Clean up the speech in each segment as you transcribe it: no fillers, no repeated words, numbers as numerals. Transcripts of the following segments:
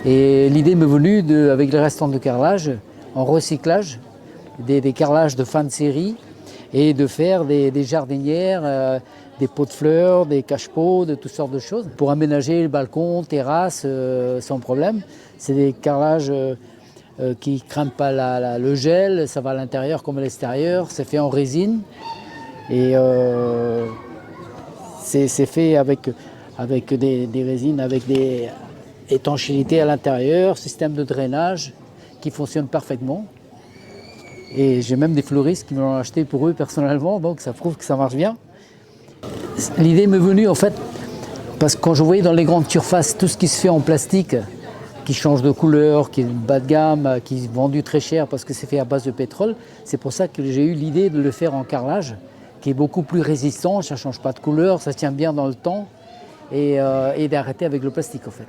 Et l'idée m'est venue, avec les restants de carrelage, en recyclage, des carrelages de fin de série, et de faire des jardinières, des pots de fleurs, des cache-pots, de toutes sortes de choses, pour aménager le balcon, terrasse, sans problème. C'est des carrelages qui ne craignent pas le gel, ça va à l'intérieur comme à l'extérieur, c'est fait en résine. Et c'est fait avec des résines, avec des étanchéités à l'intérieur, système de drainage qui fonctionne parfaitement. Et j'ai même des fleuristes qui me l'ont acheté pour eux personnellement, donc ça prouve que ça marche bien. L'idée m'est venue en fait, parce que quand je voyais dans les grandes surfaces tout ce qui se fait en plastique, qui change de couleur, qui est bas de gamme, qui est vendu très cher parce que c'est fait à base de pétrole, c'est pour ça que j'ai eu l'idée de le faire en carrelage, qui est beaucoup plus résistant, ça ne change pas de couleur, ça tient bien dans le temps, et d'arrêter avec le plastique en fait.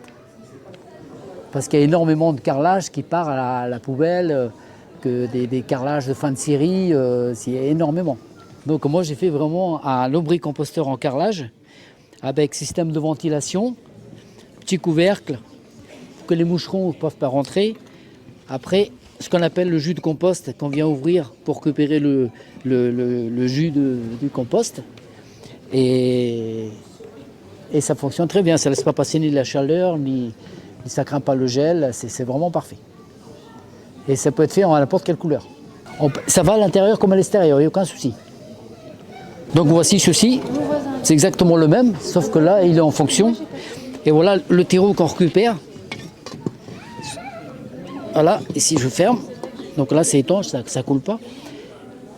Parce qu'il y a énormément de carrelage qui part à la poubelle, que des carrelages de fin de série, c'est énormément. Donc moi j'ai fait vraiment un lombricomposteur en carrelage, avec système de ventilation, petit couvercle, que les moucherons ne peuvent pas rentrer. Après, ce qu'on appelle le jus de compost, qu'on vient ouvrir pour récupérer le jus du compost. Et ça fonctionne très bien, ça ne laisse pas passer ni de la chaleur, ni ça ne craint pas le gel, c'est vraiment parfait. Et ça peut être fait en n'importe quelle couleur. Ça va à l'intérieur comme à l'extérieur, il n'y a aucun souci. Donc voici ceci, c'est exactement le même, sauf que là, il est en fonction. Et voilà le terreau qu'on récupère. Voilà, ici je ferme. Donc là, c'est étanche, ça ne coule pas.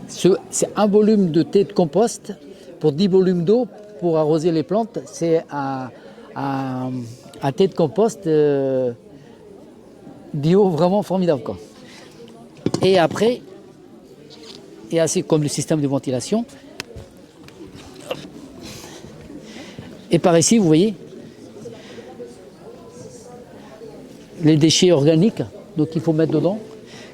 C'est un volume de thé de compost pour 10 volumes d'eau pour arroser les plantes. C'est un thé de compost bio vraiment formidable, quoi. Et après, et assez comme le système de ventilation. Et par ici, vous voyez, les déchets organiques, donc il faut mettre dedans,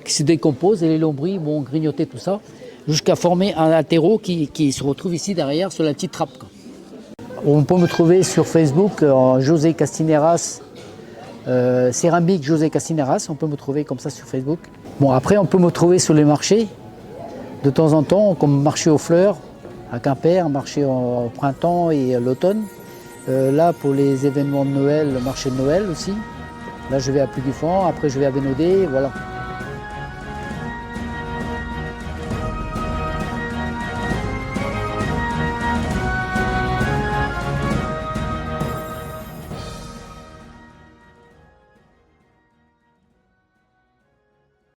qui se décomposent et les lombris vont grignoter tout ça, jusqu'à former un terreau qui se retrouve ici derrière sur la petite trappe, quoi. On peut me trouver sur Facebook, José Castineras, céramique José Castineras, on peut me trouver comme ça sur Facebook. Bon, après on peut me trouver sur les marchés, de temps en temps, comme marché aux fleurs, à Quimper, marché au printemps et à l'automne. Là, pour les événements de Noël, le marché de Noël aussi. Là, je vais à Puy-du-Fond, après je vais à Bénodet, voilà.